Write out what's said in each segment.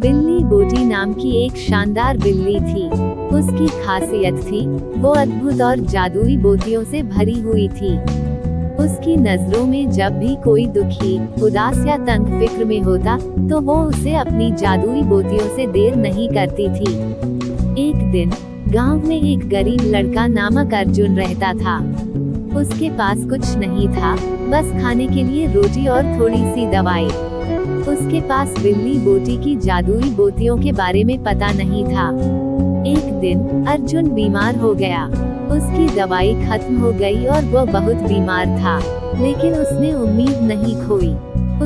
बिल्ली बोटी नाम की एक शानदार बिल्ली थी। उसकी खासियत थी, वो अद्भुत और जादुई बोटियों से भरी हुई थी। उसकी नजरों में जब भी कोई दुखी, उदास या तंग फिक्र में होता, तो वो उसे अपनी जादुई बोटियों से देर नहीं करती थी। एक दिन गांव में एक गरीब लड़का नामक अर्जुन रहता था। उसके पास कुछ नहीं था, बस खाने के लिए रोटी और थोड़ी सी दवाई। उसके पास बिल्ली बोटी की जादुई बोटियों के बारे में पता नहीं था। एक दिन अर्जुन बीमार हो गया। उसकी दवाई खत्म हो गई और वो बहुत बीमार था, लेकिन उसने उम्मीद नहीं खोई।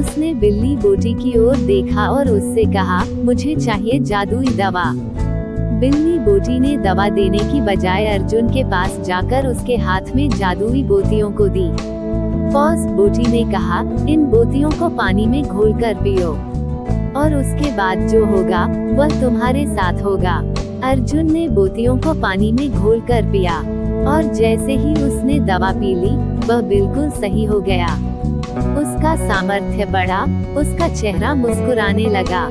उसने बिल्ली बोटी की ओर देखा और उससे कहा, मुझे चाहिए जादुई दवा। बिल्ली बोटी ने दवा देने की बजाय अर्जुन के पास जाकर उसके हाथ में जादुई बोटियों को दी। बॉस बोटी ने कहा, इन बोटियों को पानी में घोलकर पियो, और उसके बाद जो होगा वह तुम्हारे साथ होगा। अर्जुन ने बोटियों को पानी में घोलकर पिया, और जैसे ही उसने दवा पी ली, वह बिल्कुल सही हो गया। उसका सामर्थ्य बढ़ा, उसका चेहरा मुस्कुराने लगा,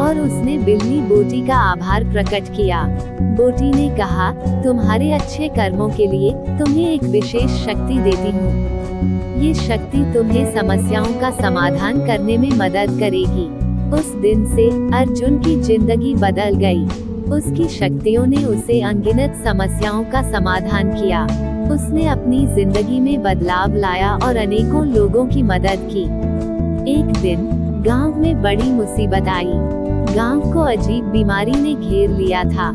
और उसने बिल्ली बोटी का आभार प्रकट किया। बोटी ने कहा, तुम्हारे अच्छे कर्मों के लिए तुम्हें एक विशेष शक्ति देती हूँ। ये शक्ति तुम्हें समस्याओं का समाधान करने में मदद करेगी। उस दिन से अर्जुन की जिंदगी बदल गई। उसकी शक्तियों ने उसे अनगिनत समस्याओं का समाधान किया। उसने अपनी जिंदगी में बदलाव लाया और अनेकों लोगों की मदद की। एक दिन गांव में बड़ी मुसीबत आई। गांव को अजीब बीमारी ने घेर लिया था।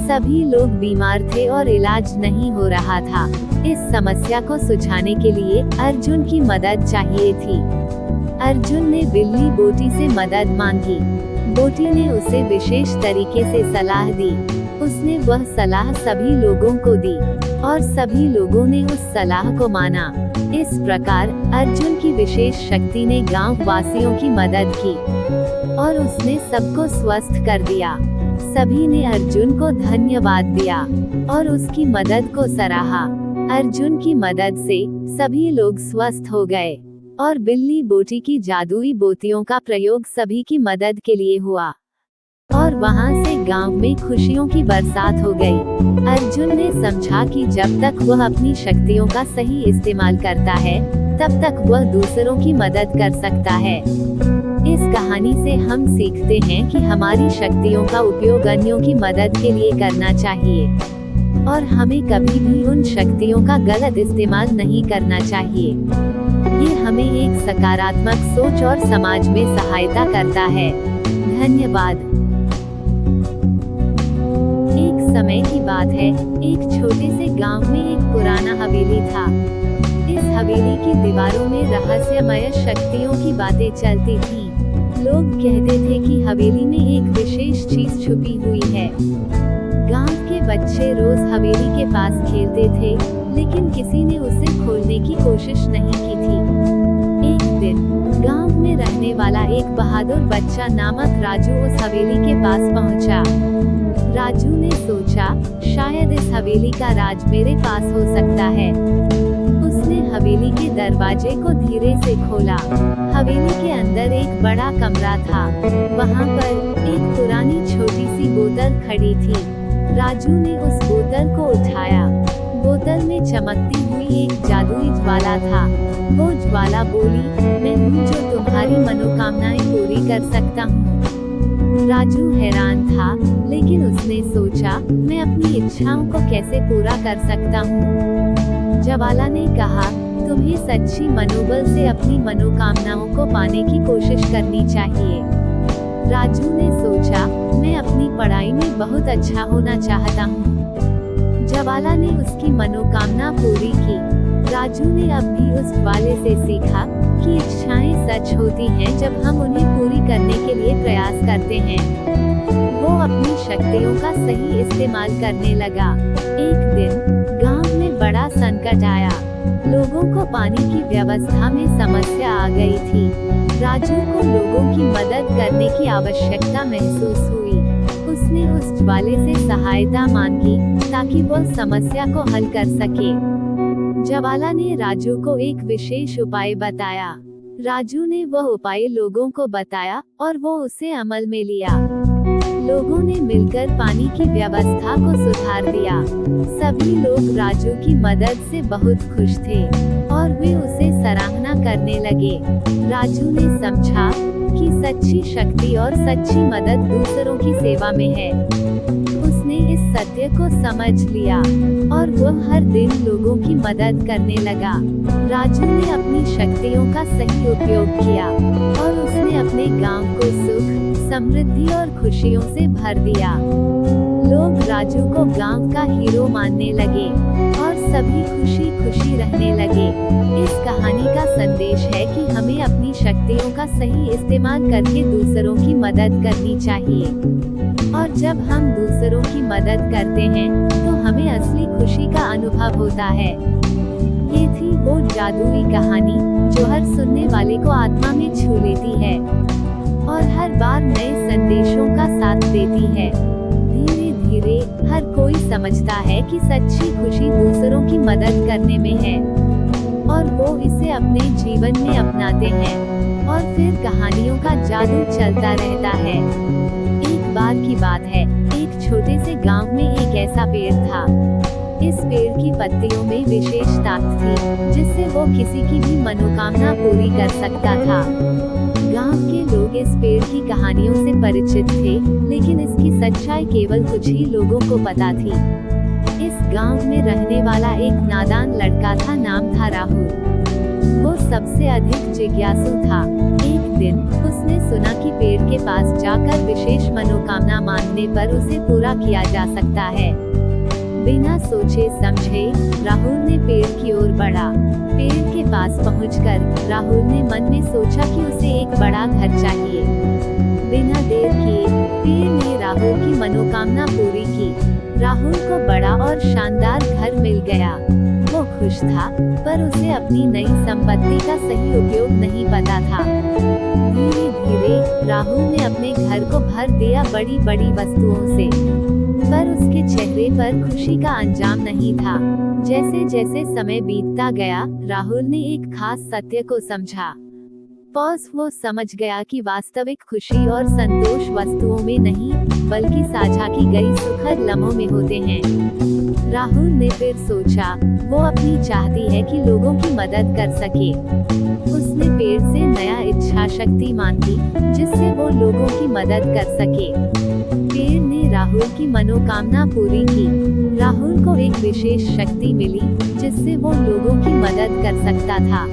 सभी लोग बीमार थे और इलाज नहीं हो रहा था। इस समस्या को सुलझाने के लिए अर्जुन की मदद चाहिए थी। अर्जुन ने बिल्ली बोटी से मदद मांगी। बोटी ने उसे विशेष तरीके से सलाह दी। उसने वह सलाह सभी लोगों को दी, और सभी लोगों ने उस सलाह को माना। इस प्रकार अर्जुन की विशेष शक्ति ने गांव वासियों की मदद की, और उसने सबको स्वस्थ कर दिया। सभी ने अर्जुन को धन्यवाद दिया और उसकी मदद को सराहा। अर्जुन की मदद से सभी लोग स्वस्थ हो गए, और बिल्ली बोटी की जादुई बोटियों का प्रयोग सभी की मदद के लिए हुआ, और वहां से गांव में खुशियों की बरसात हो गई। अर्जुन ने समझा कि जब तक वह अपनी शक्तियों का सही इस्तेमाल करता है, तब तक वह दूसरों की मदद कर सकता है। इस कहानी से हम सीखते हैं कि हमारी शक्तियों का उपयोग अन्यों की मदद के लिए करना चाहिए, और हमें कभी भी उन शक्तियों का गलत इस्तेमाल नहीं करना चाहिए। ये हमें एक सकारात्मक सोच और समाज में सहायता करता है। धन्यवाद। एक समय की बात है, एक छोटे से गांव में एक पुराना हवेली था। इस हवेली की दीवारों में रहस्यमय शक्तियों की बातें चलती थीं। लोग कहते थे कि हवेली में एक विशेष चीज छुपी हुई है। गांव के बच्चे रोज हवेली के पास खेलते थे, लेकिन किसी ने उसे खोलने की कोशिश नहीं की थी। एक दिन गांव में रहने वाला एक बहादुर बच्चा नामक राजू उस हवेली के पास पहुंचा। राजू ने सोचा, शायद इस हवेली का राज मेरे पास हो सकता है। उसने हवेली के दरवाजे को धीरे से खोला। हवेली के अंदर एक बड़ा कमरा था। वहां पर एक पुरानी छोटी सी बोतल खड़ी थी। राजू ने उस बोतल को उठाया। बोतल में चमकती हुई एक जादुई ज्वाला था। वो ज्वाला बोली, मैं हूँ जो तुम्हारी मनोकामनाएं पूरी कर सकता हूँ। राजू हैरान था, लेकिन उसने सोचा, मैं अपनी इच्छाओं को कैसे पूरा कर सकता हूँ। ज्वाला ने कहा, तुम्हें सच्ची मनोबल से अपनी मनोकामनाओं को पाने की कोशिश करनी चाहिए। राजू ने सोचा, मैं अपनी पढ़ाई में बहुत अच्छा होना चाहता हूँ। ज्वाला ने उसकी मनोकामना पूरी की। राजू ने अब भी उस ज्वाले से सीखा कि इच्छाएं सच होती हैं जब हम उन्हें पूरी करने के लिए प्रयास करते हैं। वो अपनी शक्तियों का सही इस्तेमाल करने लगा। एक दिन गांव में बड़ा संकट आया। लोगों को पानी की व्यवस्था में समस्या आ गई थी। राजू को लोगों की मदद करने की आवश्यकता महसूस हुई। उसने उस ज्वाले से सहायता मांगी ताकि वह समस्या को हल कर सके। ज्वाला ने राजू को एक विशेष उपाय बताया। राजू ने वह उपाय लोगों को बताया और वो उसे अमल में लिया। लोगों ने मिलकर पानी की व्यवस्था को सुधार दिया। सभी लोग राजू की मदद से बहुत खुश थे और वे उसे सराहना करने लगे। राजू ने समझा कि सच्ची शक्ति और सच्ची मदद दूसरों की सेवा में है। उसने इस सत्य को समझ लिया और वो हर दिन लोगों की मदद करने लगा। राजू ने अपनी शक्तियों का सही उपयोग किया और उसने अपने गांव को सुख, समृद्धि और खुशियों से भर दिया। लोग राजू को गांव का हीरो मानने लगे और सभी खुशी खुशी रहने लगे। इस कहानी का संदेश है कि हमें अपनी शक्तियों का सही इस्तेमाल करके दूसरों की मदद करनी चाहिए और जब हम दूसरों की मदद करते हैं तो हमें असली खुशी का अनुभव होता है। ये थी वो जादुई कहानी जो हर सुनने वाले को आत्मा में छू लेती है और हर बार नए संदेशों का साथ देती है। धीरे धीरे हर कोई समझता है कि सच्ची खुशी दूसरों की मदद करने में है और वो इसे अपने जीवन में अपनाते हैं और फिर कहानियों का जादू चलता रहता है। एक बार की बात है, एक छोटे से गांव में एक ऐसा पेड़ था। इस पेड़ की पत्तियों में विशेष ताकत थी जिससे वो किसी की भी मनोकामना पूरी कर सकता था। गांव के लोग इस पेड़ की कहानियों से परिचित थे, लेकिन इसकी सच्चाई केवल कुछ ही लोगों को पता थी। इस गांव में रहने वाला एक नादान लड़का था, नाम था राहुल। वो सबसे अधिक जिज्ञासु था। एक दिन उसने सुना कि पेड़ के पास जाकर विशेष मनोकामना मांगने पर उसे पूरा किया जा सकता है। बिना सोचे समझे राहुल ने पेड़ की ओर बढ़ा। पेड़ के पास पहुंचकर राहुल ने मन में सोचा कि उसे एक बड़ा घर चाहिए। बिना देर किए पेड़ ने राहुल की मनोकामना पूरी की। राहुल को बड़ा और शानदार घर मिल गया। वो खुश था, पर उसे अपनी नई संपत्ति का सही उपयोग नहीं पता था। धीरे धीरे राहुल ने अपने घर को भर दिया बड़ी बड़ी वस्तुओं से, पर उसके चेहरे पर खुशी का अंजाम नहीं था। जैसे जैसे समय बीतता गया, राहुल ने एक खास सत्य को समझा। वो समझ गया कि वास्तविक खुशी और संतोष वस्तुओं में नहीं, बल्कि साझा की गई सुखद लम्हों में होते हैं। राहुल ने फिर सोचा, वो अपनी चाहती है कि लोगों की मदद कर सके। उसने पेड़ से नया इच्छा शक्ति मांगी, जिससे वो लोगों की मदद कर सके। पेड़ ने राहुल की मनोकामना पूरी की। राहुल को एक विशेष शक्ति मिली, जिससे वो लोगों की मदद कर सकता था।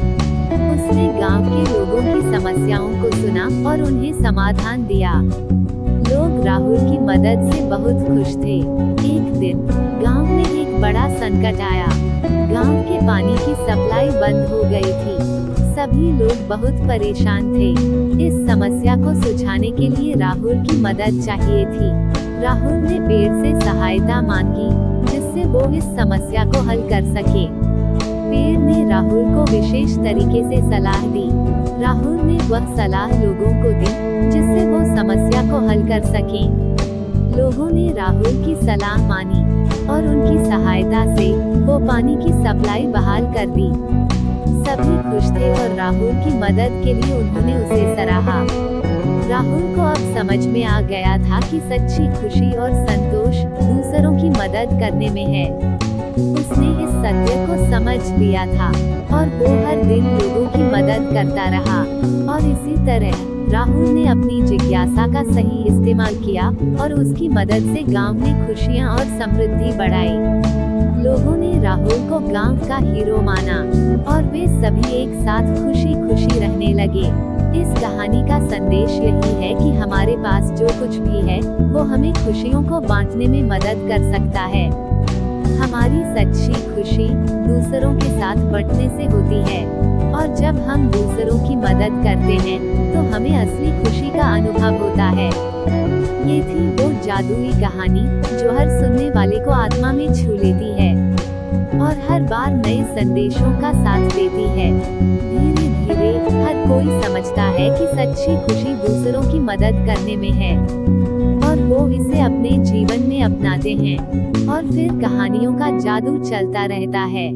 उसने गांव के लोगों की समस्याओं को सुना और उन्हें समाधान दिया। लोग राहुल की मदद से बहुत खुश थे। एक दिन गांव में एक बड़ा संकट आया। गांव के पानी की सप्लाई बंद हो गई थी। सभी लोग बहुत परेशान थे। इस समस्या को सुलझाने के लिए राहुल की मदद चाहिए थी। राहुल ने पेड़ से सहायता मांगी, जिससे वो इस समस्या को हल कर सके। पेड़ ने राहुल को विशेष तरीके से सलाह दी। राहुल ने वह सलाह लोगों को दी, जिससे वो समस्या को हल कर सकें। लोगों ने राहुल की सलाह मानी और उनकी सहायता से वो पानी की सप्लाई बहाल कर दी। सभी खुश थे और राहुल की मदद के लिए उन्होंने उसे सराहा। राहुल को अब समझ में आ गया था कि सच्ची खुशी और संतोष दूसरों की मदद करने में है। उसने इस सत्य को समझ लिया था और वो हर दिन लोगों की मदद करता रहा। और इसी तरह राहुल ने अपनी जिज्ञासा का सही इस्तेमाल किया और उसकी मदद से गांव में खुशियां और समृद्धि बढ़ाई। लोगों ने राहुल को गांव का हीरो माना और वे सभी एक साथ खुशी खुशी रहने लगे। इस कहानी का संदेश यही है कि हमारे पास जो कुछ भी है, वो हमें खुशियों को बांटने में मदद कर सकता है। हमारी सच्ची खुशी दूसरों के साथ बंटने से होती है और जब हम दूसरों की मदद करते हैं तो हमें असली खुशी का अनुभव होता है। ये थी वो जादुई कहानी जो हर सुनने वाले को आत्मा में छू लेती है और हर बार नए संदेशों का साथ देती है। धीरे धीरे हर कोई समझता है कि सच्ची खुशी दूसरों की मदद करने में है और वो इसे अपने जीवन में अपनाते हैं और फिर कहानियों का जादू चलता रहता है।